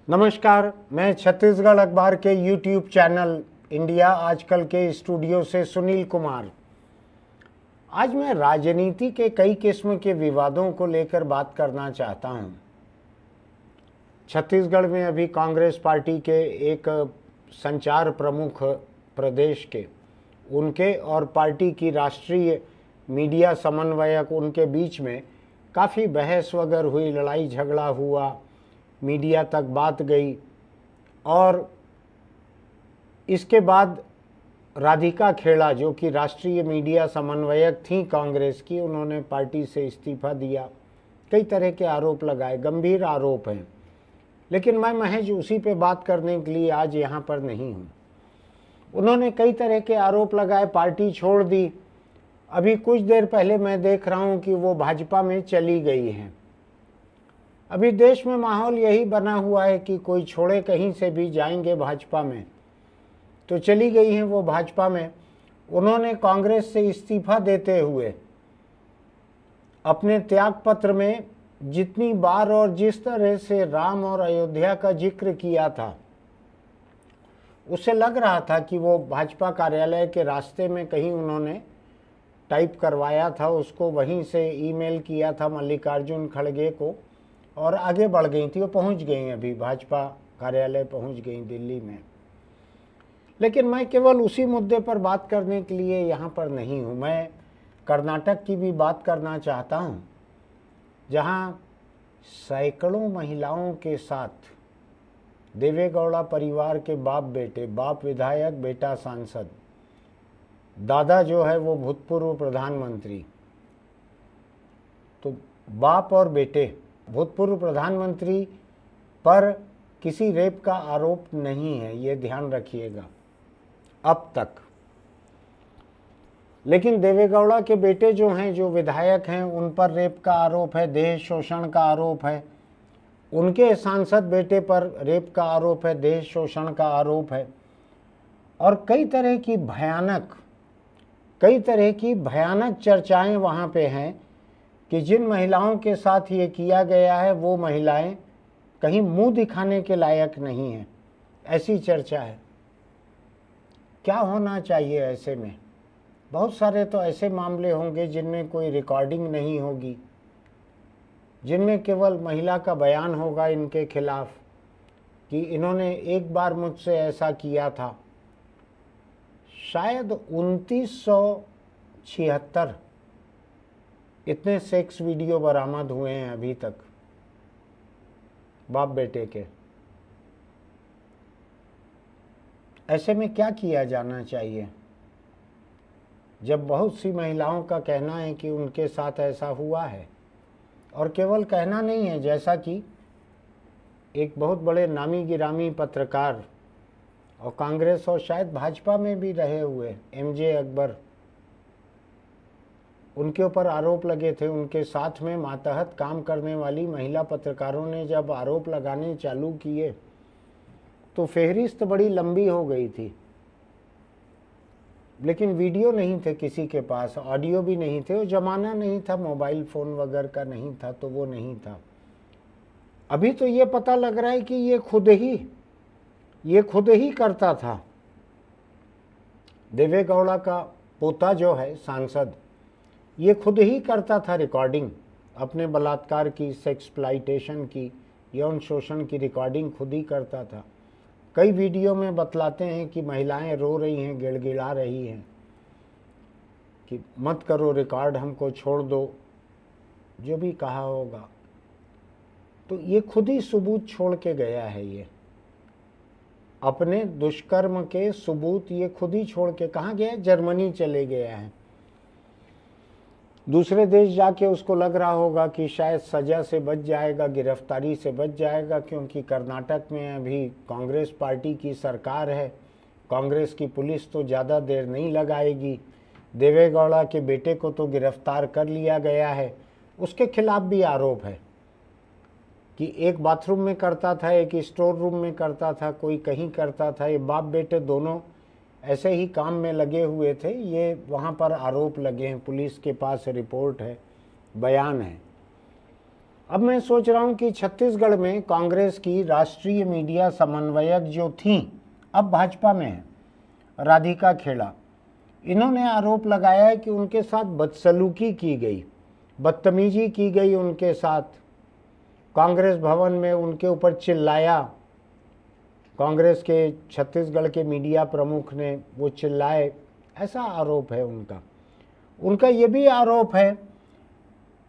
नमस्कार, मैं छत्तीसगढ़ अखबार के यूट्यूब चैनल इंडिया आजकल के स्टूडियो से सुनील कुमार। आज मैं राजनीति के कई किस्म के विवादों को लेकर बात करना चाहता हूं। छत्तीसगढ़ में अभी कांग्रेस पार्टी के एक संचार प्रमुख प्रदेश के उनके और पार्टी की राष्ट्रीय मीडिया समन्वयक उनके बीच में काफ़ी बहस वगैरह हुई, लड़ाई झगड़ा हुआ, मीडिया तक बात गई और इसके बाद राधिका खेड़ा जो कि राष्ट्रीय मीडिया समन्वयक थी कांग्रेस की, उन्होंने पार्टी से इस्तीफा दिया। कई तरह के आरोप लगाए, गंभीर आरोप हैं, लेकिन मैं महज उसी पे बात करने के लिए आज यहाँ पर नहीं हूँ। उन्होंने कई तरह के आरोप लगाए, पार्टी छोड़ दी। अभी कुछ देर पहले मैं देख रहा हूँ कि वो भाजपा में चली गई हैं। अभी देश में माहौल यही बना हुआ है कि कोई छोड़े कहीं से भी जाएंगे भाजपा में, तो चली गई हैं वो भाजपा में। उन्होंने कांग्रेस से इस्तीफा देते हुए अपने त्याग पत्र में जितनी बार और जिस तरह से राम और अयोध्या का जिक्र किया था, उससे लग रहा था कि वो भाजपा कार्यालय के रास्ते में कहीं उन्होंने टाइप करवाया था, उसको वहीं से ईमेल किया था मल्लिकार्जुन खड़गे को और आगे बढ़ गई थी। वो पहुंच गई, अभी भाजपा कार्यालय पहुंच गई दिल्ली में। लेकिन मैं केवल उसी मुद्दे पर बात करने के लिए यहाँ पर नहीं हूँ। मैं कर्नाटक की भी बात करना चाहता हूँ, जहाँ सैकड़ों महिलाओं के साथ देवेगौड़ा परिवार के बाप बेटे, बाप विधायक बेटा सांसद, दादा जो है वो भूतपूर्व प्रधानमंत्री, तो बाप और बेटे, भूतपूर्व प्रधानमंत्री पर किसी रेप का आरोप नहीं है, ये ध्यान रखिएगा अब तक। लेकिन देवेगौड़ा के बेटे जो हैं, जो विधायक हैं, उन पर रेप का आरोप है, देह शोषण का आरोप है। उनके सांसद बेटे पर रेप का आरोप है, देह शोषण का आरोप है। और कई तरह की भयानक चर्चाएं वहाँ पे हैं कि जिन महिलाओं के साथ ये किया गया है वो महिलाएं कहीं मुंह दिखाने के लायक नहीं हैं, ऐसी चर्चा है। क्या होना चाहिए ऐसे में? बहुत सारे तो ऐसे मामले होंगे जिनमें कोई रिकॉर्डिंग नहीं होगी, जिनमें केवल महिला का बयान होगा इनके खिलाफ कि इन्होंने एक बार मुझसे ऐसा किया था। शायद 2976 इतने सेक्स वीडियो बरामद हुए हैं अभी तक बाप बेटे के। ऐसे में क्या किया जाना चाहिए जब बहुत सी महिलाओं का कहना है कि उनके साथ ऐसा हुआ है? और केवल कहना नहीं है, जैसा कि एक बहुत बड़े नामी गिरामी पत्रकार और कांग्रेस और शायद भाजपा में भी रहे हुए एमजे अकबर, उनके ऊपर आरोप लगे थे। उनके साथ में मातहत काम करने वाली महिला पत्रकारों ने जब आरोप लगाने चालू किए तो फेहरिस्त बड़ी लंबी हो गई थी, लेकिन वीडियो नहीं थे किसी के पास, ऑडियो भी नहीं थे। वो जमाना नहीं था, मोबाइल फ़ोन वगैरह का नहीं था, तो वो नहीं था। अभी तो ये पता लग रहा है कि ये खुद ही करता था। देवेगौड़ा का पोता जो है सांसद, ये खुद ही करता था रिकॉर्डिंग, अपने बलात्कार की, सेक्सप्लाइटेशन की, यौन शोषण की रिकॉर्डिंग खुद ही करता था। कई वीडियो में बतलाते हैं कि महिलाएं रो रही हैं, गिड़गिड़ा रही हैं कि मत करो रिकॉर्ड, हमको छोड़ दो, जो भी कहा होगा। तो ये खुद ही सबूत छोड़ के गया है। ये अपने दुष्कर्म के सबूत ये खुद ही छोड़ के कहाँ गया? जर्मनी चले गया है। दूसरे देश जाके उसको लग रहा होगा कि शायद सज़ा से बच जाएगा, गिरफ्तारी से बच जाएगा, क्योंकि कर्नाटक में अभी कांग्रेस पार्टी की सरकार है। कांग्रेस की पुलिस तो ज़्यादा देर नहीं लगाएगी। देवेगौड़ा के बेटे को तो गिरफ्तार कर लिया गया है। उसके खिलाफ भी आरोप है कि एक बाथरूम में करता था, एक स्टोर रूम में करता था, कोई कहीं करता था। ये बाप बेटे दोनों ऐसे ही काम में लगे हुए थे। ये वहाँ पर आरोप लगे हैं, पुलिस के पास रिपोर्ट है, बयान है। अब मैं सोच रहा हूं कि छत्तीसगढ़ में कांग्रेस की राष्ट्रीय मीडिया समन्वयक जो थी अब भाजपा में है, राधिका खेड़ा, इन्होंने आरोप लगाया है कि उनके साथ बदसलूकी की गई, बदतमीजी की गई उनके साथ। कांग्रेस भवन में उनके ऊपर चिल्लाया, कांग्रेस के छत्तीसगढ़ के मीडिया प्रमुख ने वो चिल्लाए, ऐसा आरोप है उनका। उनका ये भी आरोप है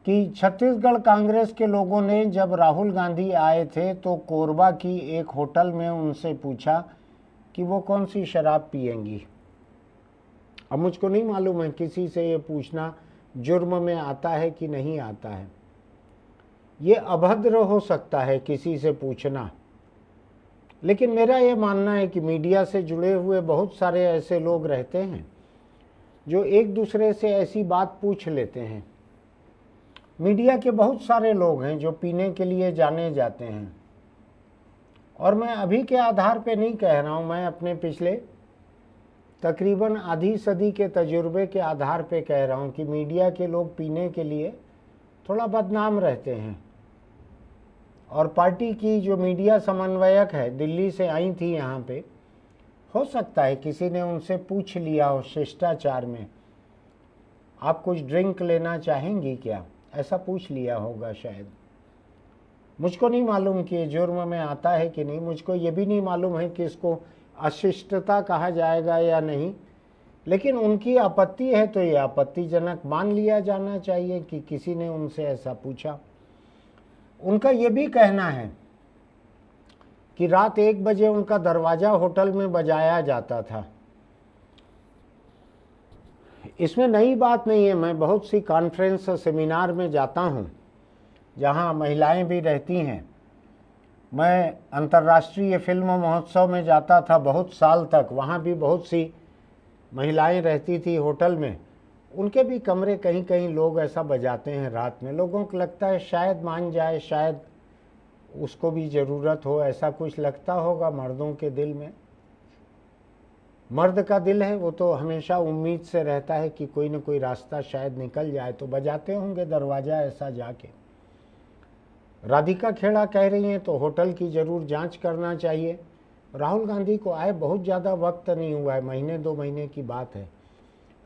कि छत्तीसगढ़ कांग्रेस के लोगों ने जब राहुल गांधी आए थे तो कोरबा की एक होटल में उनसे पूछा कि वो कौन सी शराब पिएंगी। अब मुझको नहीं मालूम है किसी से ये पूछना जुर्म में आता है कि नहीं आता है। ये अभद्र हो सकता है किसी से पूछना, लेकिन मेरा ये मानना है कि मीडिया से जुड़े हुए बहुत सारे ऐसे लोग रहते हैं जो एक दूसरे से ऐसी बात पूछ लेते हैं। मीडिया के बहुत सारे लोग हैं जो पीने के लिए जाने जाते हैं, और मैं अभी के आधार पे नहीं कह रहा हूँ, मैं अपने पिछले तकरीबन आधी सदी के तजुर्बे के आधार पे कह रहा हूँ कि मीडिया के लोग पीने के लिए थोड़ा बदनाम रहते हैं। और पार्टी की जो मीडिया समन्वयक है, दिल्ली से आई थी यहाँ पे, हो सकता है किसी ने उनसे पूछ लिया हो शिष्टाचार में, आप कुछ ड्रिंक लेना चाहेंगी क्या, ऐसा पूछ लिया होगा शायद। मुझको नहीं मालूम कि ये जुर्म में आता है कि नहीं, मुझको ये भी नहीं मालूम है कि इसको अशिष्टता कहा जाएगा या नहीं, लेकिन उनकी आपत्ति है तो ये आपत्तिजनक मान लिया जाना चाहिए कि किसी ने उनसे ऐसा पूछा। उनका ये भी कहना है कि रात 1 बजे उनका दरवाज़ा होटल में बजाया जाता था। इसमें नई बात नहीं है, मैं बहुत सी कॉन्फ्रेंस सेमिनार में जाता हूँ जहाँ महिलाएं भी रहती हैं। मैं अंतर्राष्ट्रीय फिल्म महोत्सव में जाता था बहुत साल तक, वहाँ भी बहुत सी महिलाएं रहती थी होटल में। उनके भी कमरे कहीं कहीं लोग ऐसा बजाते हैं रात में, लोगों को लगता है शायद मान जाए, शायद उसको भी ज़रूरत हो, ऐसा कुछ लगता होगा मर्दों के दिल में। मर्द का दिल है वो तो हमेशा उम्मीद से रहता है कि कोई न कोई रास्ता शायद निकल जाए, तो बजाते होंगे दरवाज़ा ऐसा जाके। राधिका खेड़ा कह रही हैं तो होटल की ज़रूर जांच करना चाहिए। राहुल गांधी को आए बहुत ज़्यादा वक्त नहीं हुआ है, महीने 2 महीने की बात है।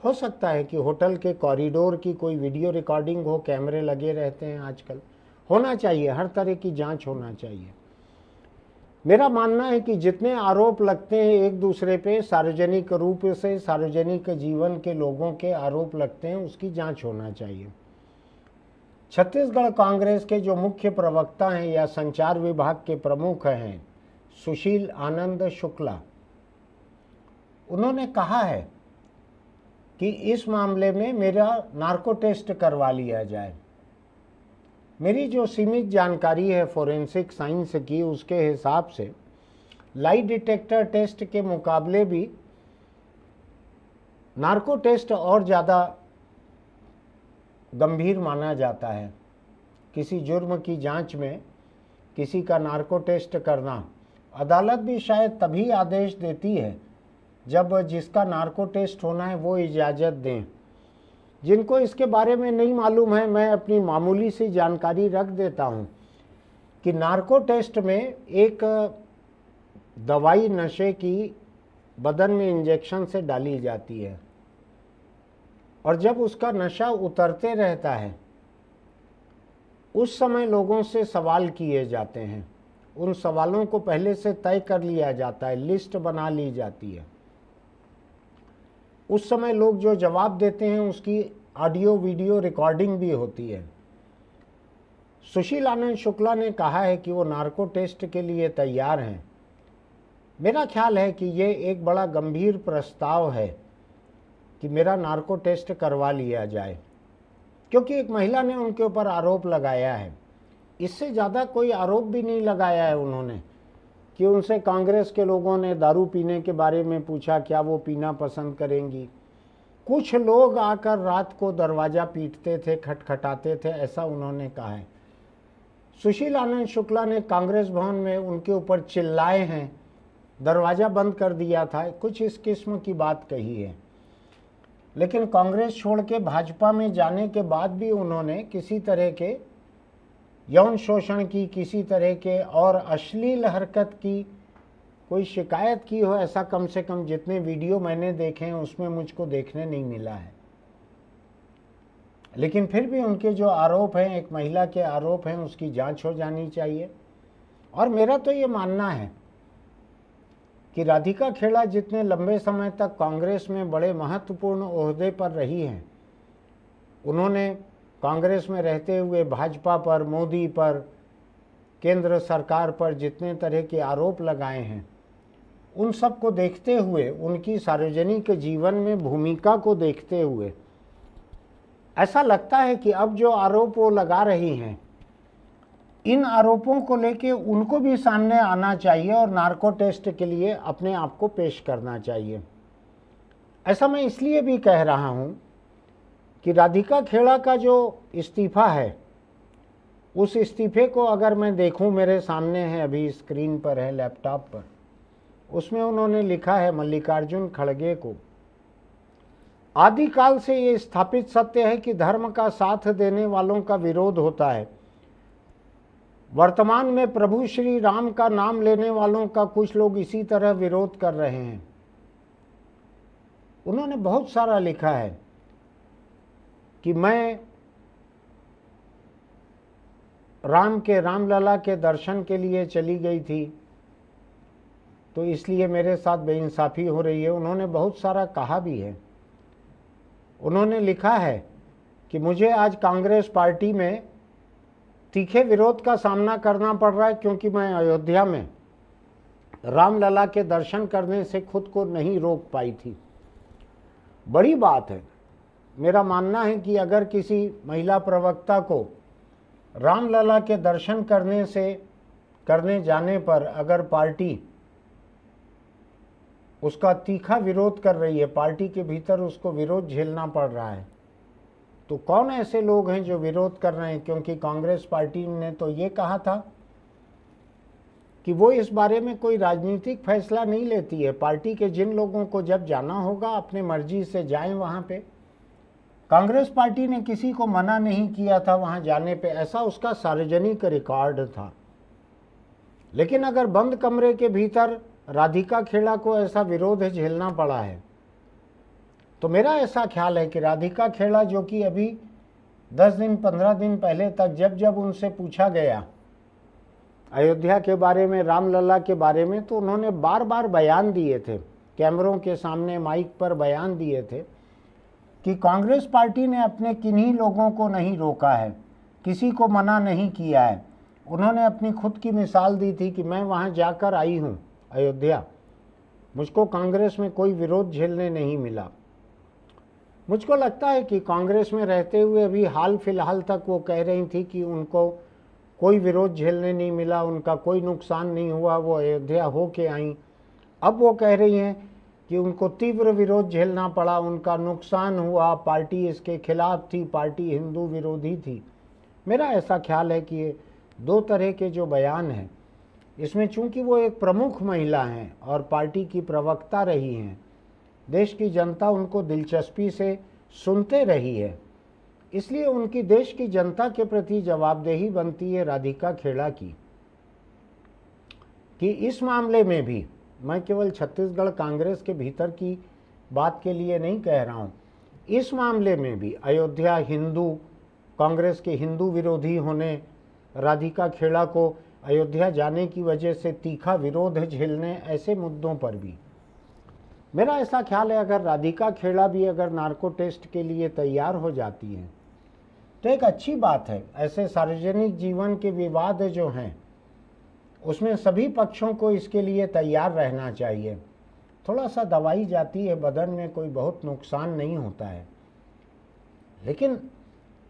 हो सकता है कि होटल के कॉरिडोर की कोई वीडियो रिकॉर्डिंग हो, कैमरे लगे रहते हैं आजकल, होना चाहिए, हर तरह की जांच होना चाहिए। मेरा मानना है कि जितने आरोप लगते हैं एक दूसरे पे, सार्वजनिक रूप से सार्वजनिक जीवन के लोगों के आरोप लगते हैं, उसकी जांच होना चाहिए। छत्तीसगढ़ कांग्रेस के जो मुख्य प्रवक्ता हैं या संचार विभाग के प्रमुख हैं, सुशील आनंद शुक्ला, उन्होंने कहा है कि इस मामले में मेरा नार्को टेस्ट करवा लिया जाए। मेरी जो सीमित जानकारी है फोरेंसिक साइंस की, उसके हिसाब से लाई डिटेक्टर टेस्ट के मुकाबले भी नार्को टेस्ट और ज़्यादा गंभीर माना जाता है। किसी जुर्म की जांच में किसी का नार्को टेस्ट करना, अदालत भी शायद तभी आदेश देती है जब जिसका नार्को टेस्ट होना है वो इजाज़त दें। जिनको इसके बारे में नहीं मालूम है, मैं अपनी मामूली सी जानकारी रख देता हूँ कि नार्को टेस्ट में एक दवाई नशे की बदन में इंजेक्शन से डाली जाती है, और जब उसका नशा उतरते रहता है उस समय लोगों से सवाल किए जाते हैं। उन सवालों को पहले से तय कर लिया जाता है, लिस्ट बना ली जाती है। उस समय लोग जो जवाब देते हैं उसकी ऑडियो वीडियो रिकॉर्डिंग भी होती है। सुशील आनंद शुक्ला ने कहा है कि वो नार्को टेस्ट के लिए तैयार हैं। मेरा ख्याल है कि ये एक बड़ा गंभीर प्रस्ताव है कि मेरा नार्को टेस्ट करवा लिया जाए, क्योंकि एक महिला ने उनके ऊपर आरोप लगाया है। इससे ज़्यादा कोई आरोप भी नहीं लगाया है उन्होंने कि उनसे कांग्रेस के लोगों ने दारू पीने के बारे में पूछा, क्या वो पीना पसंद करेंगी। कुछ लोग आकर रात को दरवाज़ा पीटते थे, खटखटाते थे, ऐसा उन्होंने कहा है। सुशील आनंद शुक्ला ने कांग्रेस भवन में उनके ऊपर चिल्लाए हैं, दरवाज़ा बंद कर दिया था, कुछ इस किस्म की बात कही है। लेकिन कांग्रेस छोड़ के भाजपा में जाने के बाद भी उन्होंने किसी तरह के यौन शोषण की, किसी तरह के और अश्लील हरकत की कोई शिकायत की हो, ऐसा कम से कम जितने वीडियो मैंने देखे हैं उसमें मुझको देखने नहीं मिला है। लेकिन फिर भी उनके जो आरोप हैं, एक महिला के आरोप हैं, उसकी जांच हो जानी चाहिए। और मेरा तो ये मानना है कि राधिका खेड़ा जितने लंबे समय तक कांग्रेस में बड़े महत्वपूर्ण ओहदे पर रही हैं, उन्होंने कांग्रेस में रहते हुए भाजपा पर, मोदी पर, केंद्र सरकार पर जितने तरह के आरोप लगाए हैं, उन सब को देखते हुए, उनकी सार्वजनिक जीवन में भूमिका को देखते हुए ऐसा लगता है कि अब जो आरोप वो लगा रही हैं, इन आरोपों को लेके उनको भी सामने आना चाहिए और नार्को टेस्ट के लिए अपने आप को पेश करना चाहिए। ऐसा मैं इसलिए भी कह रहा हूं कि राधिका खेड़ा का जो इस्तीफा है, उस इस्तीफे को अगर मैं देखूं, मेरे सामने है, अभी स्क्रीन पर है, लैपटॉप पर, उसमें उन्होंने लिखा है मल्लिकार्जुन खड़गे को, आदिकाल से ये स्थापित सत्य है कि धर्म का साथ देने वालों का विरोध होता है। वर्तमान में प्रभु श्री राम का नाम लेने वालों का कुछ लोग इसी तरह विरोध कर रहे हैं। उन्होंने बहुत सारा लिखा है कि मैं रामलला के दर्शन के लिए चली गई थी, तो इसलिए मेरे साथ बेइंसाफी हो रही है। उन्होंने बहुत सारा कहा भी है। उन्होंने लिखा है कि मुझे आज कांग्रेस पार्टी में तीखे विरोध का सामना करना पड़ रहा है क्योंकि मैं अयोध्या में रामलला के दर्शन करने से खुद को नहीं रोक पाई थी। बड़ी बात है। मेरा मानना है कि अगर किसी महिला प्रवक्ता को रामलला के दर्शन करने जाने पर अगर पार्टी उसका तीखा विरोध कर रही है, पार्टी के भीतर उसको विरोध झेलना पड़ रहा है, तो कौन ऐसे लोग हैं जो विरोध कर रहे हैं? क्योंकि कांग्रेस पार्टी ने तो ये कहा था कि वो इस बारे में कोई राजनीतिक फैसला नहीं लेती है। पार्टी के जिन लोगों को जब जाना होगा अपने मर्जी से जाएं वहां पे। कांग्रेस पार्टी ने किसी को मना नहीं किया था वहां जाने पे, ऐसा उसका सार्वजनिक रिकॉर्ड था। लेकिन अगर बंद कमरे के भीतर राधिका खेड़ा को ऐसा विरोध झेलना पड़ा है, तो मेरा ऐसा ख्याल है कि राधिका खेड़ा, जो कि अभी 10 दिन 15 दिन पहले तक जब उनसे पूछा गया अयोध्या के बारे में, रामलला के बारे में, तो उन्होंने बार बार बयान दिए थे, कैमरों के सामने माइक पर बयान दिए थे कि कांग्रेस पार्टी ने अपने किन्हीं लोगों को नहीं रोका है, किसी को मना नहीं किया है। उन्होंने अपनी खुद की मिसाल दी थी कि मैं वहाँ जाकर आई हूँ अयोध्या, मुझको कांग्रेस में कोई विरोध झेलने नहीं मिला। मुझको लगता है कि कांग्रेस में रहते हुए अभी हाल फिलहाल तक वो कह रही थी कि उनको कोई विरोध झेलने नहीं मिला, उनका कोई नुकसान नहीं हुआ, वो अयोध्या हो के आई। अब वो कह रही हैं कि उनको तीव्र विरोध झेलना पड़ा, उनका नुकसान हुआ, पार्टी इसके खिलाफ थी, पार्टी हिंदू विरोधी थी। मेरा ऐसा ख्याल है कि ये दो तरह के जो बयान हैं, इसमें चूंकि वो एक प्रमुख महिला हैं और पार्टी की प्रवक्ता रही हैं, देश की जनता उनको दिलचस्पी से सुनते रही है, इसलिए उनकी देश की जनता के प्रति जवाबदेही बनती है राधिका खेड़ा की कि इस मामले में भी, मैं केवल छत्तीसगढ़ कांग्रेस के भीतर की बात के लिए नहीं कह रहा हूँ, इस मामले में भी अयोध्या, हिंदू, कांग्रेस के हिंदू विरोधी होने, राधिका खेड़ा को अयोध्या जाने की वजह से तीखा विरोध झेलने, ऐसे मुद्दों पर भी मेरा ऐसा ख्याल है अगर राधिका खेड़ा भी अगर नार्को टेस्ट के लिए तैयार हो जाती हैं तो एक अच्छी बात है। ऐसे सार्वजनिक जीवन के विवाद जो हैं उसमें सभी पक्षों को इसके लिए तैयार रहना चाहिए। थोड़ा सा दवाई जाती है बदन में, कोई बहुत नुकसान नहीं होता है। लेकिन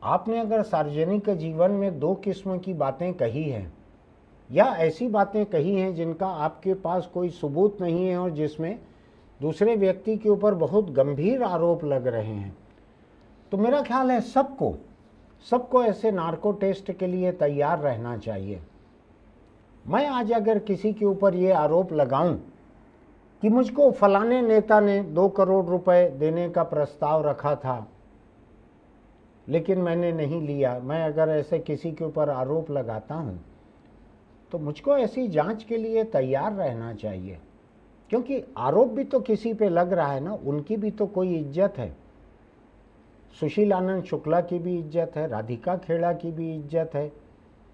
आपने अगर सार्वजनिक जीवन में दो किस्म की बातें कही हैं या ऐसी बातें कही हैं जिनका आपके पास कोई सबूत नहीं है और जिसमें दूसरे व्यक्ति के ऊपर बहुत गंभीर आरोप लग रहे हैं, तो मेरा ख्याल है सबको ऐसे नार्को टेस्ट के लिए तैयार रहना चाहिए। मैं आज अगर किसी के ऊपर ये आरोप लगाऊं कि मुझको फलाने नेता ने 2 करोड़ रुपए देने का प्रस्ताव रखा था लेकिन मैंने नहीं लिया। मैं अगर ऐसे किसी के ऊपर आरोप लगाता हूँ तो मुझको ऐसी जांच के लिए तैयार रहना चाहिए, क्योंकि आरोप भी तो किसी पे लग रहा है ना, उनकी भी तो कोई इज्जत है। सुशील आनंद शुक्ला की भी इज्जत है, राधिका खेड़ा की भी इज्जत है,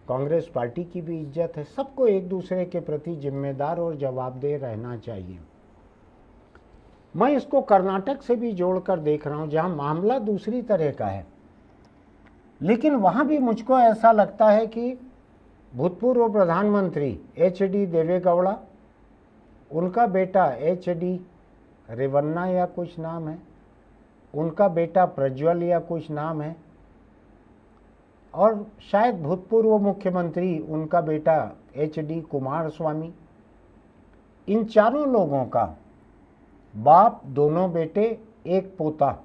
कांग्रेस पार्टी की भी इज्जत है। सबको एक दूसरे के प्रति जिम्मेदार और जवाबदेह रहना चाहिए। मैं इसको कर्नाटक से भी जोड़कर देख रहा हूं, जहां मामला दूसरी तरह का है, लेकिन वहां भी मुझको ऐसा लगता है कि भूतपूर्व प्रधानमंत्री एच.डी. देवेगौड़ा, उनका बेटा एच.डी. रेवन्ना या कुछ नाम है, उनका बेटा प्रज्वल या कुछ नाम है, और शायद भूतपूर्व मुख्यमंत्री उनका बेटा एच.डी. कुमारस्वामी, इन चारों लोगों का बाप, दोनों बेटे, एक पोता,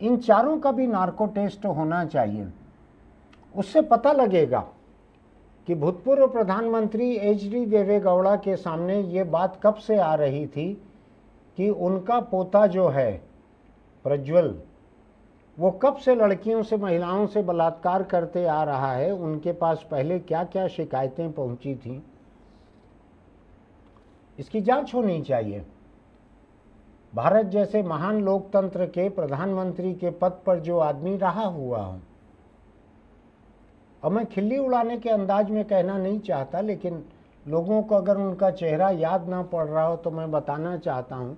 इन चारों का भी नार्को टेस्ट होना चाहिए। उससे पता लगेगा कि भूतपूर्व प्रधानमंत्री एच.डी. देवेगौड़ा के सामने ये बात कब से आ रही थी कि उनका पोता जो है प्रज्वल, वो कब से लड़कियों से, महिलाओं से बलात्कार करते आ रहा है, उनके पास पहले क्या क्या शिकायतें पहुंची थी। इसकी जांच होनी चाहिए। भारत जैसे महान लोकतंत्र के प्रधानमंत्री के पद पर जो आदमी रहा हुआ हो, और मैं खिल्ली उड़ाने के अंदाज में कहना नहीं चाहता, लेकिन लोगों को अगर उनका चेहरा याद ना पड़ रहा हो तो मैं बताना चाहता हूं,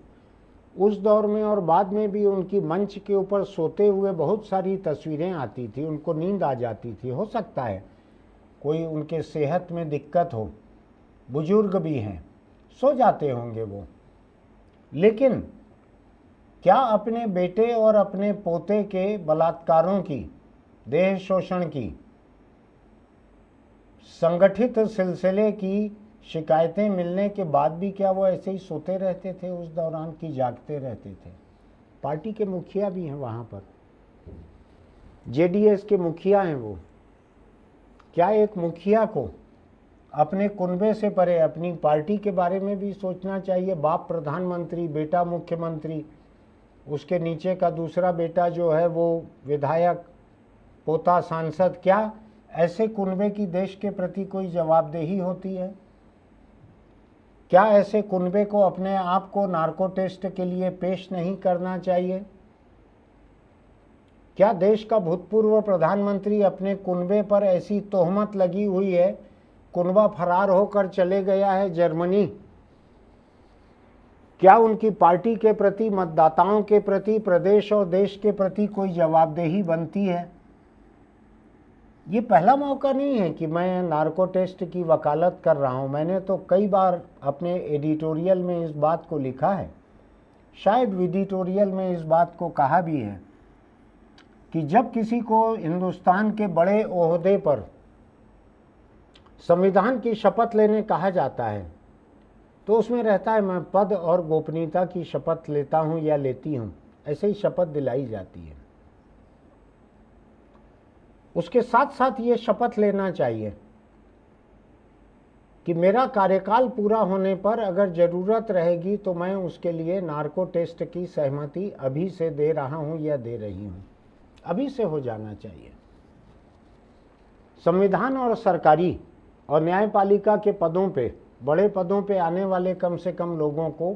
उस दौर में और बाद में भी उनकी मंच के ऊपर सोते हुए बहुत सारी तस्वीरें आती थी, उनको नींद आ जाती थी। हो सकता है कोई उनके सेहत में दिक्कत हो, बुजुर्ग भी हैं, सो जाते होंगे वो, लेकिन क्या अपने बेटे और अपने पोते के बलात्कारों की, देह शोषण की, संगठित सिलसिले की शिकायतें मिलने के बाद भी क्या वो ऐसे ही सोते रहते थे उस दौरान, की जागते रहते थे? पार्टी के मुखिया भी हैं वहाँ पर, जेडीएस के मुखिया हैं वो। क्या एक मुखिया को अपने कुनबे से परे अपनी पार्टी के बारे में भी सोचना चाहिए? बाप प्रधानमंत्री, बेटा मुख्यमंत्री, उसके नीचे का दूसरा बेटा जो है वो विधायक, पोता सांसद। क्या ऐसे कुनबे की देश के प्रति कोई जवाबदेही होती है? क्या ऐसे कुनबे को अपने आप को नार्को टेस्ट के लिए पेश नहीं करना चाहिए? क्या देश का भूतपूर्व प्रधानमंत्री अपने कुनबे पर ऐसी तोहमत लगी हुई है, कुनबा फरार होकर चले गया है जर्मनी, क्या उनकी पार्टी के प्रति, मतदाताओं के प्रति, प्रदेश और देश के प्रति कोई जवाबदेही बनती है? ये पहला मौका नहीं है कि मैं नार्को टेस्ट की वकालत कर रहा हूं। मैंने तो कई बार अपने एडिटोरियल में इस बात को लिखा है, शायद विडिटोरियल में इस बात को कहा भी है, कि जब किसी को हिंदुस्तान के बड़े ओहदे पर संविधान की शपथ लेने कहा जाता है तो उसमें रहता है मैं पद और गोपनीयता की शपथ लेता हूं या लेती हूं, ऐसे ही शपथ दिलाई जाती है। उसके साथ साथ ये शपथ लेना चाहिए कि मेरा कार्यकाल पूरा होने पर अगर जरूरत रहेगी तो मैं उसके लिए नार्को टेस्ट की सहमति अभी से दे रहा हूं या दे रही हूं। अभी से हो जाना चाहिए। संविधान और सरकारी और न्यायपालिका के पदों पे, बड़े पदों पे आने वाले कम से कम लोगों को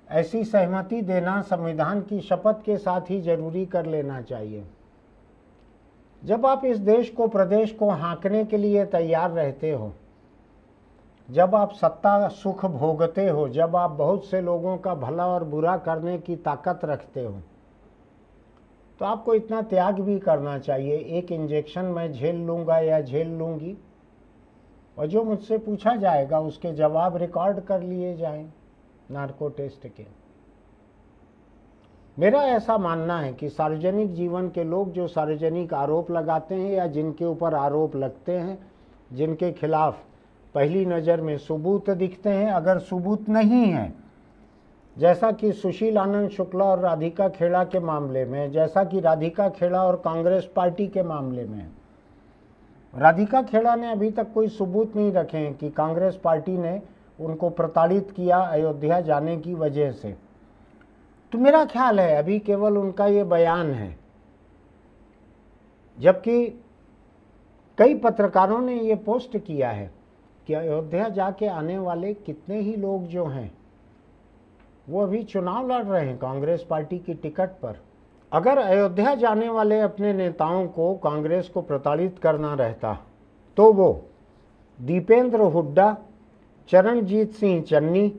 ऐसी सहमति देना संविधान की शपथ के साथ ही जरूरी कर लेना चाहिए। जब आप इस देश को, प्रदेश को हाँकने के लिए तैयार रहते हो, जब आप सत्ता सुख भोगते हो, जब आप बहुत से लोगों का भला और बुरा करने की ताकत रखते हो, तो आपको इतना त्याग भी करना चाहिए। एक इंजेक्शन मैं झेल लूँगा या झेल लूँगी, और जो मुझसे पूछा जाएगा उसके जवाब रिकॉर्ड कर लिए जाएं नार्को टेस्ट के। मेरा ऐसा मानना है कि सार्वजनिक जीवन के लोग जो सार्वजनिक आरोप लगाते हैं या जिनके ऊपर आरोप लगते हैं, जिनके खिलाफ पहली नज़र में सबूत दिखते हैं, अगर सबूत नहीं है, जैसा कि सुशील आनंद शुक्ला और राधिका खेड़ा के मामले में, जैसा कि राधिका खेड़ा और कांग्रेस पार्टी के मामले में, राधिका खेड़ा ने अभी तक कोई सबूत नहीं रखे हैं कि कांग्रेस पार्टी ने उनको प्रताड़ित किया अयोध्या जाने की वजह से। तो मेरा ख्याल है अभी केवल उनका ये बयान है, जबकि कई पत्रकारों ने ये पोस्ट किया है कि अयोध्या जाके आने वाले कितने ही लोग जो हैं वो अभी चुनाव लड़ रहे हैं कांग्रेस पार्टी की टिकट पर। अगर अयोध्या जाने वाले अपने नेताओं को कांग्रेस को प्रताड़ित करना रहता तो वो दीपेंद्र हुड्डा, चरणजीत सिंह चन्नी,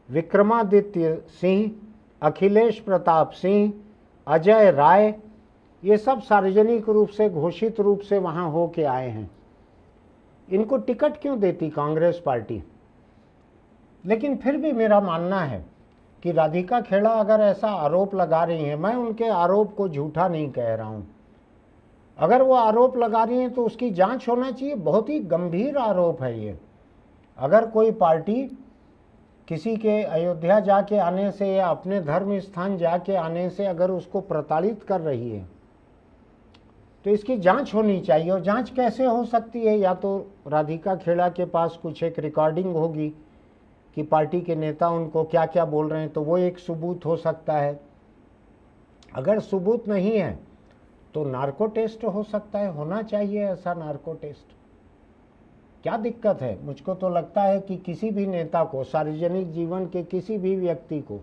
विक्रमादित्य सिंह, अखिलेश प्रताप सिंह, अजय राय, ये सब सार्वजनिक रूप से घोषित रूप से वहां होके आए हैं। इनको टिकट क्यों देती कांग्रेस पार्टी? लेकिन फिर भी मेरा मानना है कि राधिका खेड़ा अगर ऐसा आरोप लगा रही हैं, मैं उनके आरोप को झूठा नहीं कह रहा हूं, अगर वो आरोप लगा रही हैं तो उसकी जांच होना चाहिए। बहुत ही गंभीर आरोप है ये। अगर कोई पार्टी किसी के अयोध्या जाके आने से या अपने धर्म स्थान जाके आने से अगर उसको प्रताड़ित कर रही है तो इसकी जांच होनी चाहिए। और जांच कैसे हो सकती है? या तो राधिका खेड़ा के पास कुछ एक रिकॉर्डिंग होगी कि पार्टी के नेता उनको क्या क्या बोल रहे हैं, तो वो एक सबूत हो सकता है। अगर सबूत नहीं है तो नार्को टेस्ट हो सकता है, होना चाहिए ऐसा नार्को टेस्ट। क्या दिक्कत है? मुझको तो लगता है कि किसी भी नेता को, सार्वजनिक जीवन के किसी भी व्यक्ति को,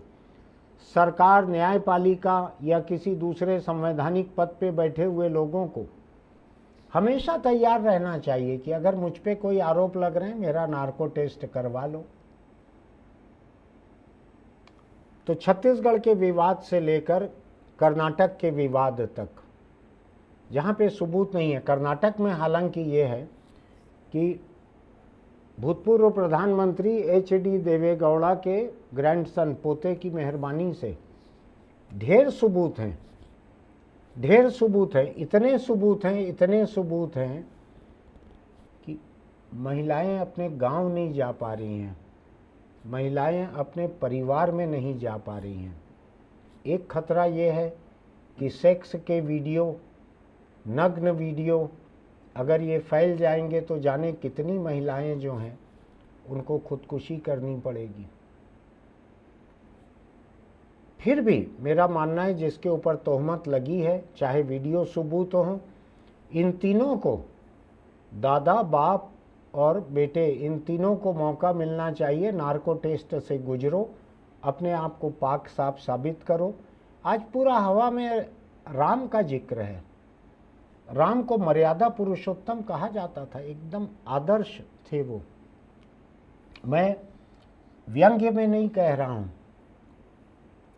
सरकार, न्यायपालिका या किसी दूसरे संवैधानिक पद पे बैठे हुए लोगों को हमेशा तैयार रहना चाहिए कि अगर मुझ पे कोई आरोप लग रहे हैं, मेरा नार्को टेस्ट करवा लो। तो छत्तीसगढ़ के विवाद से लेकर कर्नाटक के विवाद तक, जहाँ पे सबूत नहीं है, कर्नाटक में हालांकि ये है कि भूतपूर्व प्रधानमंत्री एच.डी. देवेगौड़ा के ग्रैंडसन, पोते की मेहरबानी से ढेर सबूत हैं, ढेर सबूत हैं, इतने सबूत हैं कि महिलाएं अपने गांव नहीं जा पा रही हैं, महिलाएं अपने परिवार में नहीं जा पा रही हैं। एक खतरा ये है कि सेक्स के वीडियो, नग्न वीडियो अगर ये फैल जाएंगे तो जाने कितनी महिलाएं जो हैं उनको खुदकुशी करनी पड़ेगी। फिर भी मेरा मानना है जिसके ऊपर तोहमत लगी है, चाहे वीडियो सबूत हो, इन तीनों को, दादा, बाप और बेटे, इन तीनों को मौका मिलना चाहिए। नार्को टेस्ट से गुजरो, अपने आप को पाक साफ साबित करो। आज पूरा हवा में राम का जिक्र है। राम को मर्यादा पुरुषोत्तम कहा जाता था, एकदम आदर्श थे वो। मैं व्यंग्य में नहीं कह रहा हूं,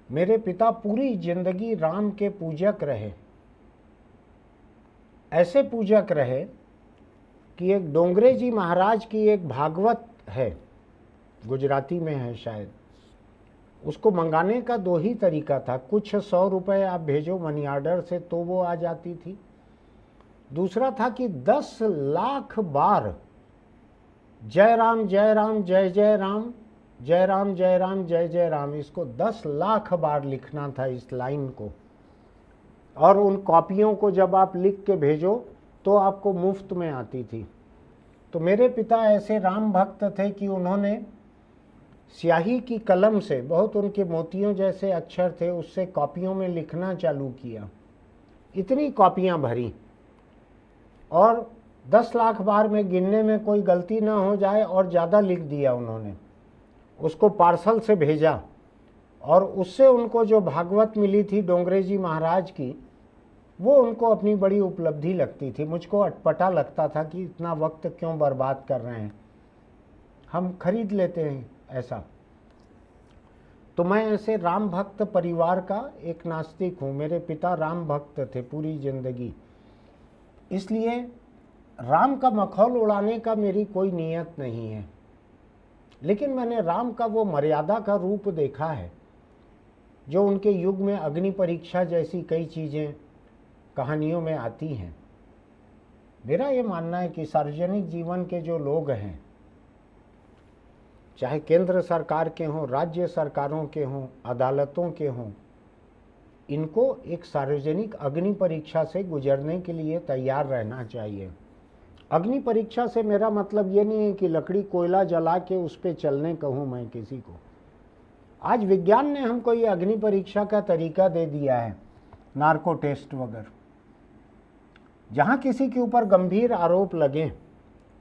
मेरे पिता पूरी जिंदगी राम के पूजक रहे, ऐसे पूजक रहे कि एक डोंगरे जी महाराज की एक भागवत है, गुजराती में है शायद, उसको मंगाने का दो ही तरीका था। कुछ 100 रुपए आप भेजो मनी ऑर्डर से तो वो आ जाती थी। दूसरा था कि 10 लाख बार जय राम जय राम जय जय राम, जय राम जय राम जय जय राम, इसको 10 लाख बार लिखना था इस लाइन को। और उन कॉपियों को जब आप लिख के भेजो तो आपको मुफ्त में आती थी। तो मेरे पिता ऐसे राम भक्त थे कि उन्होंने स्याही की कलम से, बहुत उनके मोतियों जैसे अक्षर थे, उससे कॉपियों में लिखना चालू किया। इतनी कॉपियां भरी और 10 लाख बार में गिनने में कोई गलती ना हो जाए और ज़्यादा लिख दिया उन्होंने। उसको पार्सल से भेजा और उससे उनको जो भागवत मिली थी डोंगरे जी महाराज की, वो उनको अपनी बड़ी उपलब्धि लगती थी। मुझको अटपटा लगता था कि इतना वक्त क्यों बर्बाद कर रहे हैं, हम खरीद लेते हैं ऐसा। तो मैं ऐसे राम भक्त परिवार का एक नास्तिक हूँ। मेरे पिता राम भक्त थे पूरी जिंदगी, इसलिए राम का मखौल उड़ाने का मेरी कोई नीयत नहीं है। लेकिन मैंने राम का वो मर्यादा का रूप देखा है जो उनके युग में अग्नि परीक्षा जैसी कई चीज़ें कहानियों में आती हैं। मेरा ये मानना है कि सार्वजनिक जीवन के जो लोग हैं, चाहे केंद्र सरकार के हों, राज्य सरकारों के हों, अदालतों के हों, इनको एक सार्वजनिक अग्नि परीक्षा से गुजरने के लिए तैयार रहना चाहिए। अग्नि परीक्षा से मेरा मतलब ये नहीं है कि लकड़ी कोयला जला के उस पर चलने कहूँ मैं किसी को। आज विज्ञान ने हमको ये अग्नि परीक्षा का तरीका दे दिया है, नार्को टेस्ट वगैरह। जहां किसी के ऊपर गंभीर आरोप लगे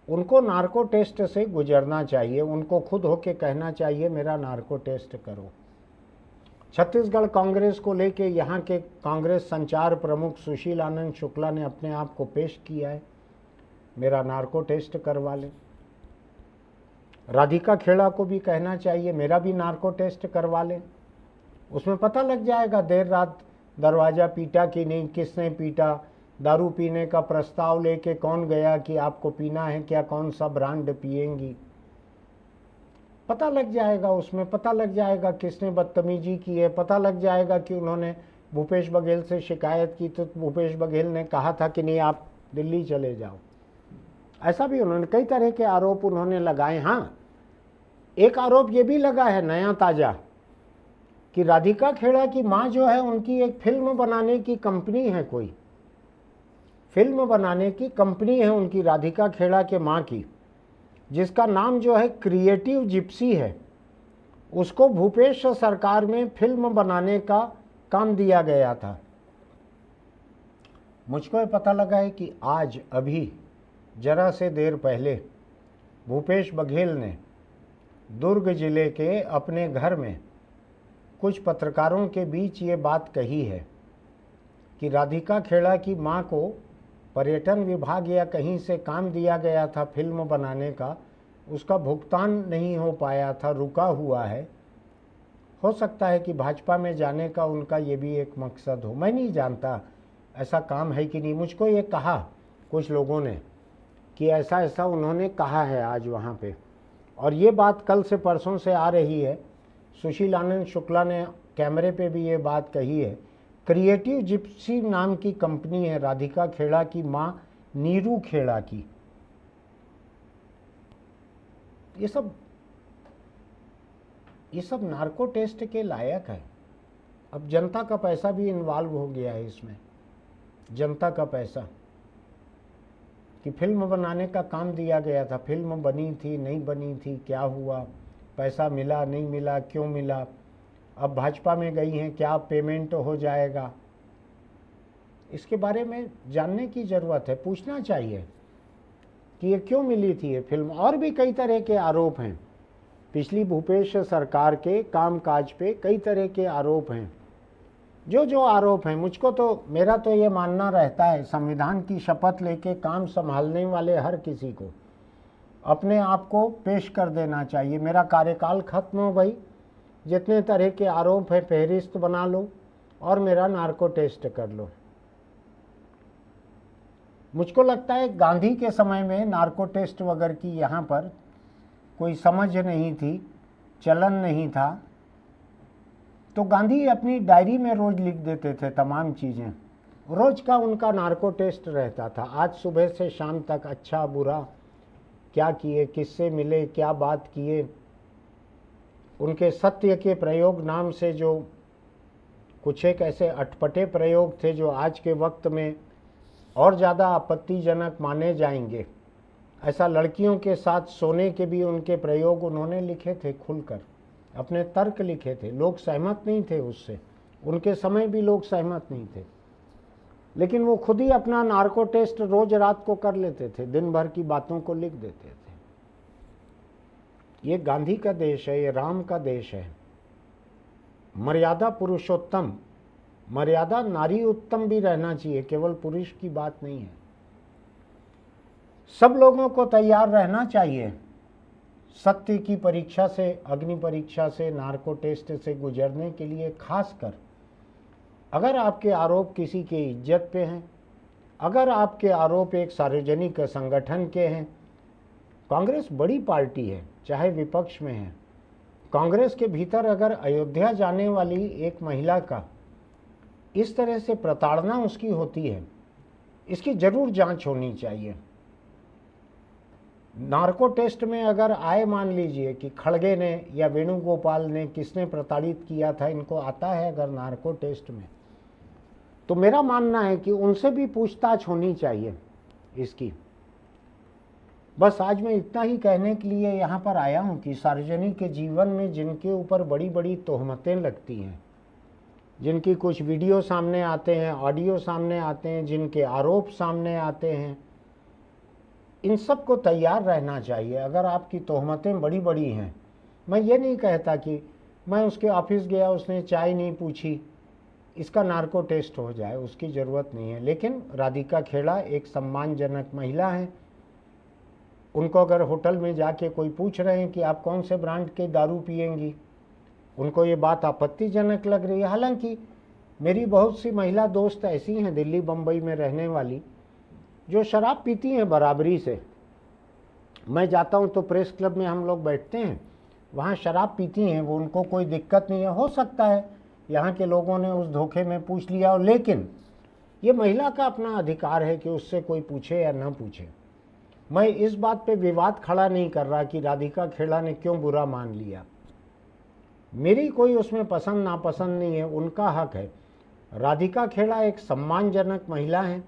उनको नार्को टेस्ट से गुजरना चाहिए, उनको खुद होके कहना चाहिए मेरा नार्को टेस्ट करो। छत्तीसगढ़ कांग्रेस को लेके यहाँ के कांग्रेस संचार प्रमुख सुशील आनंद शुक्ला ने अपने आप को पेश किया है, मेरा नार्को टेस्ट करवा ले। राधिका खेड़ा को भी कहना चाहिए मेरा भी नार्को टेस्ट करवा ले, उसमें पता लग जाएगा देर रात दरवाज़ा पीटा कि नहीं, किसने पीटा, दारू पीने का प्रस्ताव लेके कौन गया कि आपको पीना है क्या, कौन सा ब्रांड पिएंगी, पता लग जाएगा। उसमें पता लग जाएगा किसने बदतमीजी की है, पता लग जाएगा कि उन्होंने भूपेश बघेल से शिकायत की तो भूपेश बघेल ने कहा था कि नहीं आप दिल्ली चले जाओ। ऐसा भी उन्होंने कई तरह के आरोप उन्होंने लगाए। हाँ, एक आरोप ये भी लगा है नया ताज़ा कि राधिका खेड़ा की माँ जो है उनकी एक फिल्म बनाने की कंपनी है, कोई फिल्म बनाने की कंपनी है उनकी, राधिका खेड़ा के माँ की, जिसका नाम जो है क्रिएटिव जिप्सी है। उसको भूपेश सरकार में फिल्म बनाने का काम दिया गया था। मुझको ये पता लगा है कि आज अभी जरा से देर पहले भूपेश बघेल ने दुर्ग जिले के अपने घर में कुछ पत्रकारों के बीच ये बात कही है कि राधिका खेड़ा की मां को पर्यटन विभाग या कहीं से काम दिया गया था फिल्म बनाने का, उसका भुगतान नहीं हो पाया था, रुका हुआ है। हो सकता है कि भाजपा में जाने का उनका ये भी एक मकसद हो, मैं नहीं जानता ऐसा काम है कि नहीं। मुझको ये कहा कुछ लोगों ने कि ऐसा ऐसा उन्होंने कहा है आज वहाँ पे, और ये बात कल से परसों से आ रही है। सुशील आनंद शुक्ला ने कैमरे पे भी ये बात कही है। क्रिएटिव जिप्सी नाम की कंपनी है राधिका खेड़ा की माँ नीरू खेड़ा की। ये सब नार्को टेस्ट के लायक है। अब जनता का पैसा भी इन्वॉल्व हो गया है इसमें, जनता का पैसा, कि फिल्म बनाने का काम दिया गया था, फिल्म बनी थी नहीं बनी थी, क्या हुआ, पैसा मिला नहीं मिला, क्यों मिला, अब भाजपा में गई हैं, क्या पेमेंट हो जाएगा, इसके बारे में जानने की ज़रूरत है, पूछना चाहिए कि ये क्यों मिली थी ये फिल्म। और भी कई तरह के आरोप हैं पिछली भूपेश सरकार के कामकाज पे, कई तरह के आरोप हैं। जो आरोप हैं, मुझको तो मेरा तो ये मानना रहता है संविधान की शपथ लेके काम संभालने वाले हर किसी को अपने आप को पेश कर देना चाहिए। मेरा कार्यकाल खत्म हो गई, जितने तरह के आरोप हैं फहरिस्त बना लो और मेरा नार्को टेस्ट कर लो। मुझको लगता है गांधी के समय में नार्को टेस्ट वगैरह की यहाँ पर कोई समझ नहीं थी, चलन नहीं था, तो गांधी अपनी डायरी में रोज लिख देते थे तमाम चीज़ें, रोज का उनका नार्को टेस्ट रहता था। आज सुबह से शाम तक अच्छा बुरा क्या किए, किससे मिले, क्या बात किए, उनके सत्य के प्रयोग नाम से जो कुछ एक ऐसे अटपटे प्रयोग थे जो आज के वक्त में और ज़्यादा आपत्तिजनक माने जाएंगे। ऐसा लड़कियों के साथ सोने के भी उनके प्रयोग उन्होंने लिखे थे, खुलकर अपने तर्क लिखे थे। लोग सहमत नहीं थे उससे, उनके समय भी लोग सहमत नहीं थे, लेकिन वो खुद ही अपना नार्को टेस्ट रोज रात को कर लेते थे, दिन भर की बातों को लिख देते थे। ये गांधी का देश है, ये राम का देश है। मर्यादा पुरुषोत्तम, मर्यादा नारी उत्तम भी रहना चाहिए, केवल पुरुष की बात नहीं है। सब लोगों को तैयार रहना चाहिए सत्य की परीक्षा से, अग्नि परीक्षा से, नार्को टेस्ट से गुजरने के लिए। खासकर अगर आपके आरोप किसी के इज्जत पे हैं, अगर आपके आरोप एक सार्वजनिक संगठन के हैं। कांग्रेस बड़ी पार्टी है, चाहे विपक्ष में है। कांग्रेस के भीतर अगर अयोध्या जाने वाली एक महिला का इस तरह से प्रताड़ना उसकी होती है, इसकी जरूर जांच होनी चाहिए। नार्को टेस्ट में अगर आए, मान लीजिए कि खड़गे ने या वेणुगोपाल ने किसने प्रताड़ित किया था, इनको आता है अगर नार्को टेस्ट में, तो मेरा मानना है कि उनसे भी पूछताछ होनी चाहिए इसकी। बस आज मैं इतना ही कहने के लिए यहाँ पर आया हूँ कि सार्वजनिक के जीवन में जिनके ऊपर बड़ी बड़ी तोहमतें लगती हैं, जिनकी कुछ वीडियो सामने आते हैं, ऑडियो सामने आते हैं, जिनके आरोप सामने आते हैं, इन सब को तैयार रहना चाहिए। अगर आपकी तोहमतें बड़ी बड़ी हैं, मैं ये नहीं कहता कि मैं उसके ऑफिस गया, उसने चाय नहीं पूछी, इसका नार्को टेस्ट हो जाए, उसकी ज़रूरत नहीं है। लेकिन राधिका खेड़ा एक सम्मानजनक महिला हैं। उनको अगर होटल में जाके कोई पूछ रहे हैं कि आप कौन से ब्रांड के दारू पिएंगी, उनको ये बात आपत्तिजनक लग रही है। हालांकि मेरी बहुत सी महिला दोस्त ऐसी हैं दिल्ली बम्बई में रहने वाली, जो शराब पीती हैं बराबरी से। मैं जाता हूँ तो प्रेस क्लब में हम लोग बैठते हैं, वहाँ शराब पीती हैं वो, उनको कोई दिक्कत नहीं है। हो सकता है यहाँ के लोगों ने उस धोखे में पूछ लिया हो, लेकिन ये महिला का अपना अधिकार है कि उससे कोई पूछे या ना पूछे। मैं इस बात पे विवाद खड़ा नहीं कर रहा कि राधिका खेड़ा ने क्यों बुरा मान लिया। मेरी कोई उसमें पसंद नापसंद नहीं है, उनका हक है। राधिका खेड़ा एक सम्मानजनक महिला हैं।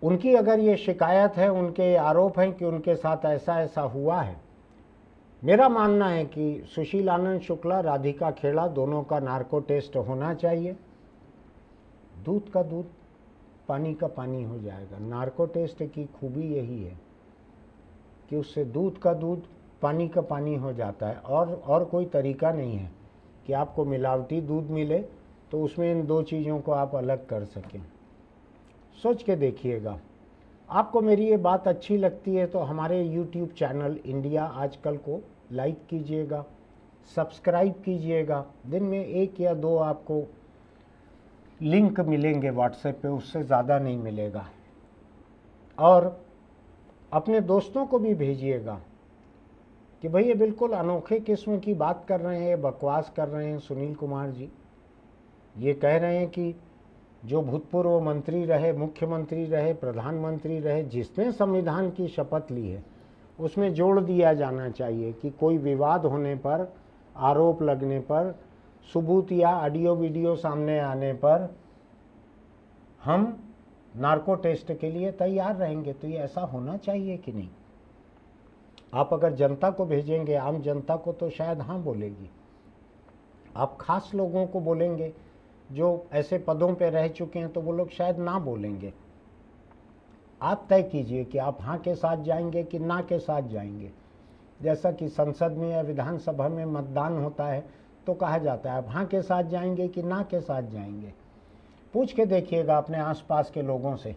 उनकी अगर ये शिकायत है, उनके आरोप हैं कि उनके साथ ऐसा ऐसा हुआ है, मेरा मानना है कि सुशील आनंद शुक्ला, राधिका खेड़ा दोनों का नार्को टेस्ट होना चाहिए। दूध का दूध, पानी का पानी हो जाएगा। नार्को टेस्ट की खूबी यही है कि उससे दूध का दूध, पानी का पानी हो जाता है। और कोई तरीका नहीं है कि आपको मिलावटी दूध मिले तो उसमें इन दो चीज़ों को आप अलग कर सकें। सोच के देखिएगा। आपको मेरी ये बात अच्छी लगती है तो हमारे YouTube चैनल इंडिया आजकल को लाइक कीजिएगा, सब्सक्राइब कीजिएगा। दिन में 1 या 2 आपको लिंक मिलेंगे व्हाट्सएप पे, उससे ज़्यादा नहीं मिलेगा। और अपने दोस्तों को भी भेजिएगा कि भाई ये बिल्कुल अनोखे किस्म की बात कर रहे हैं, बकवास कर रहे हैं सुनील कुमार जी। ये कह रहे हैं कि जो भूतपूर्व मंत्री रहे, मुख्यमंत्री रहे, प्रधानमंत्री रहे, जिसने संविधान की शपथ ली है, उसमें जोड़ दिया जाना चाहिए कि कोई विवाद होने पर, आरोप लगने पर, सबूत या ऑडियो वीडियो सामने आने पर हम नार्को टेस्ट के लिए तैयार रहेंगे। तो ये ऐसा होना चाहिए कि नहीं? आप अगर जनता को भेजेंगे, आम जनता को, तो शायद हाँ बोलेगी। आप खास लोगों को बोलेंगे जो ऐसे पदों पे रह चुके हैं, तो वो लोग शायद ना बोलेंगे। आप तय कीजिए कि आप हाँ के साथ जाएंगे कि ना के साथ जाएंगे। जैसा कि संसद में या विधानसभा में मतदान होता है तो कहा जाता है आप हाँ के साथ जाएंगे कि ना के साथ जाएंगे। पूछ के देखिएगा अपने आसपास के लोगों से,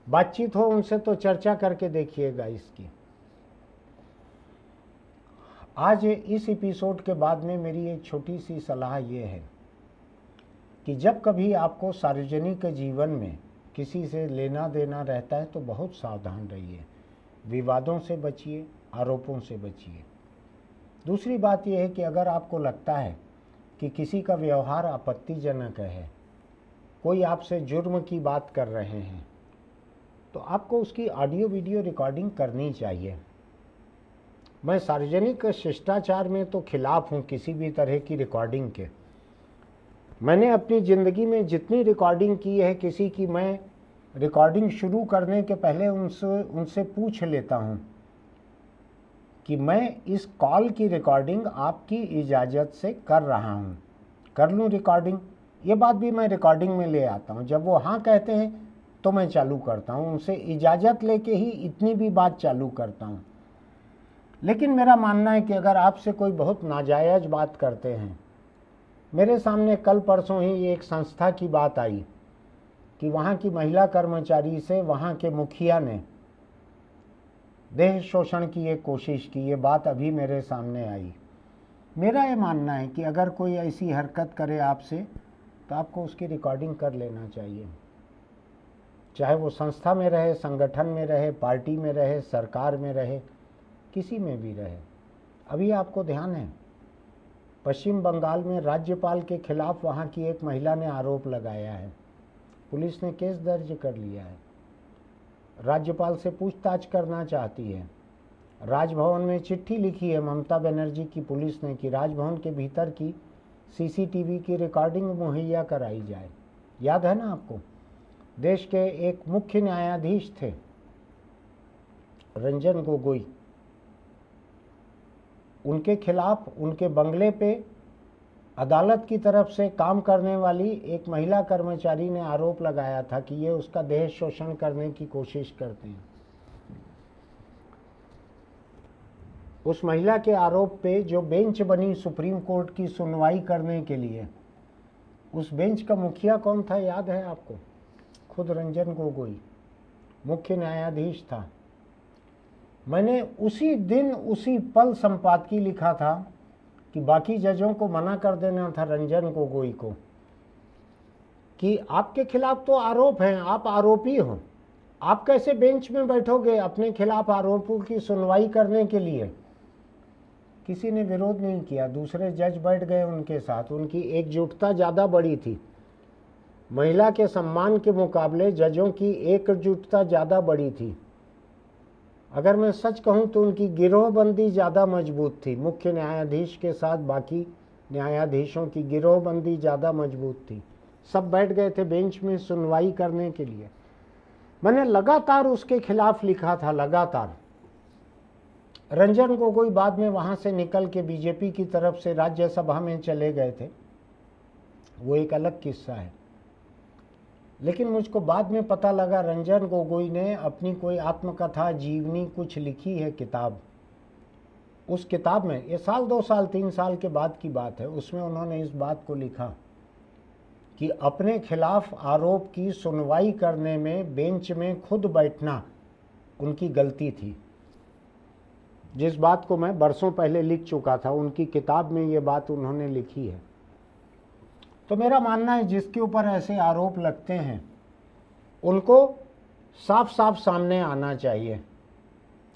बातचीत हो उनसे तो चर्चा करके देखिएगा इसकी। आज इस एपिसोड के बाद में मेरी एक छोटी सी सलाह ये है कि जब कभी आपको सार्वजनिक जीवन में किसी से लेना देना रहता है तो बहुत सावधान रहिए। विवादों से बचिए, आरोपों से बचिए। दूसरी बात यह है कि अगर आपको लगता है कि किसी का व्यवहार आपत्तिजनक है, कोई आपसे जुर्म की बात कर रहे हैं, तो आपको उसकी ऑडियो वीडियो रिकॉर्डिंग करनी चाहिए। मैं सार्वजनिक शिष्टाचार में तो खिलाफ हूँ किसी भी तरह की रिकॉर्डिंग के। मैंने अपनी ज़िंदगी में जितनी रिकॉर्डिंग की है किसी की, मैं रिकॉर्डिंग शुरू करने के पहले उनसे पूछ लेता हूँ कि मैं इस कॉल की रिकॉर्डिंग आपकी इजाज़त से कर रहा हूँ, कर लूँ रिकॉर्डिंग। ये बात भी मैं रिकॉर्डिंग में ले आता हूँ। जब वो हाँ कहते हैं तो मैं चालू करता हूँ, उनसे इजाज़त लेके ही इतनी भी बात चालू करता हूँ। लेकिन मेरा मानना है कि अगर आपसे कोई बहुत नाजायज़ बात करते हैं, मेरे सामने कल परसों ही एक संस्था की बात आई कि वहाँ की महिला कर्मचारी से वहाँ के मुखिया ने देह शोषण की एक कोशिश की। ये बात अभी मेरे सामने आई। मेरा ये मानना है कि अगर कोई ऐसी हरकत करे आपसे तो आपको उसकी रिकॉर्डिंग कर लेना चाहिए, चाहे वो संस्था में रहे, संगठन में रहे, पार्टी में रहे, सरकार में रहे, किसी में भी रहे। अभी आपको ध्यान है, पश्चिम बंगाल में राज्यपाल के खिलाफ वहाँ की एक महिला ने आरोप लगाया है। पुलिस ने केस दर्ज कर लिया है, राज्यपाल से पूछताछ करना चाहती है। राजभवन में चिट्ठी लिखी है ममता बनर्जी की पुलिस ने कि राजभवन के भीतर की सीसीटीवी की रिकॉर्डिंग मुहैया कराई जाए। याद है ना आपको? देश के एक मुख्य न्यायाधीश थे रंजन गोगोई, उनके खिलाफ उनके बंगले पे अदालत की तरफ से काम करने वाली एक महिला कर्मचारी ने आरोप लगाया था कि ये उसका देह शोषण करने की कोशिश करते हैं। उस महिला के आरोप पे जो बेंच बनी सुप्रीम कोर्ट की सुनवाई करने के लिए, उस बेंच का मुखिया कौन था याद है आपको? खुद रंजन गोगोई मुख्य न्यायाधीश था। मैंने उसी दिन उसी पल संपादकीय लिखा था कि बाकी जजों को मना कर देना था रंजन गोगोई को कि आपके खिलाफ तो आरोप हैं, आप आरोपी हो, आप कैसे बेंच में बैठोगे अपने खिलाफ आरोपों की सुनवाई करने के लिए। किसी ने विरोध नहीं किया, दूसरे जज बैठ गए उनके साथ। उनकी एकजुटता ज़्यादा बड़ी थी। महिला के सम्मान के मुकाबले जजों की एकजुटता ज़्यादा बड़ी थी। अगर मैं सच कहूं तो उनकी गिरोहबंदी ज़्यादा मजबूत थी। मुख्य न्यायाधीश के साथ बाकी न्यायाधीशों की गिरोहबंदी ज़्यादा मजबूत थी। सब बैठ गए थे बेंच में सुनवाई करने के लिए। मैंने लगातार उसके खिलाफ लिखा था, लगातार। रंजन गोगोई बाद में वहाँ से निकल के बीजेपी की तरफ से राज्यसभा में चले गए थे, वो एक अलग किस्सा है। लेकिन मुझको बाद में पता लगा रंजन गोगोई ने अपनी कोई आत्मकथा जीवनी कुछ लिखी है किताब। उस किताब में, ये साल 2 साल 3 साल के बाद की बात है, उसमें उन्होंने इस बात को लिखा कि अपने खिलाफ आरोप की सुनवाई करने में बेंच में खुद बैठना उनकी गलती थी। जिस बात को मैं बरसों पहले लिख चुका था, उनकी किताब में ये बात उन्होंने लिखी है। तो मेरा मानना है जिसके ऊपर ऐसे आरोप लगते हैं उनको साफ साफ सामने आना चाहिए।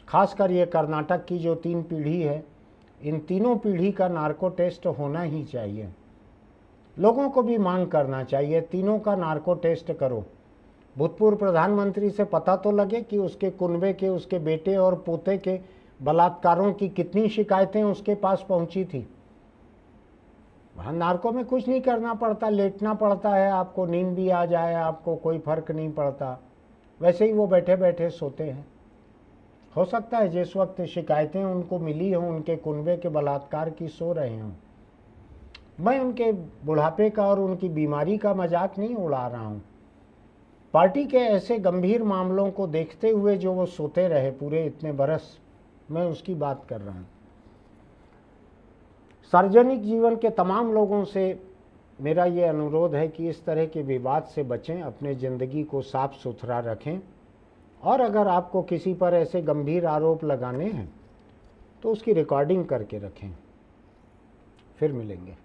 खासकर ये कर्नाटक की जो 3 पीढ़ी है, इन तीनों पीढ़ी का नार्को टेस्ट होना ही चाहिए। लोगों को भी मांग करना चाहिए, तीनों का नार्को टेस्ट करो। भूतपूर्व प्रधानमंत्री से पता तो लगे कि उसके कुनबे के, उसके बेटे और पोते के बलात्कारों की कितनी शिकायतें उसके पास पहुंची थी। वहाँ नार्को में कुछ नहीं करना पड़ता, लेटना पड़ता है, आपको नींद भी आ जाए, आपको कोई फर्क नहीं पड़ता, वैसे ही वो बैठे बैठे सोते हैं। हो सकता है जिस वक्त शिकायतें उनको मिली हों उनके कुनबे के बलात्कार की, सो रहे हों। मैं उनके बुढ़ापे का और उनकी बीमारी का मजाक नहीं उड़ा रहा हूँ। पार्टी के ऐसे गंभीर मामलों को देखते हुए जो वो सोते रहे पूरे इतने बरस, मैं उसकी बात कर रहा हूँ। सार्वजनिक जीवन के तमाम लोगों से मेरा ये अनुरोध है कि इस तरह के विवाद से बचें, अपने ज़िंदगी को साफ सुथरा रखें, और अगर आपको किसी पर ऐसे गंभीर आरोप लगाने हैं तो उसकी रिकॉर्डिंग करके रखें। फिर मिलेंगे।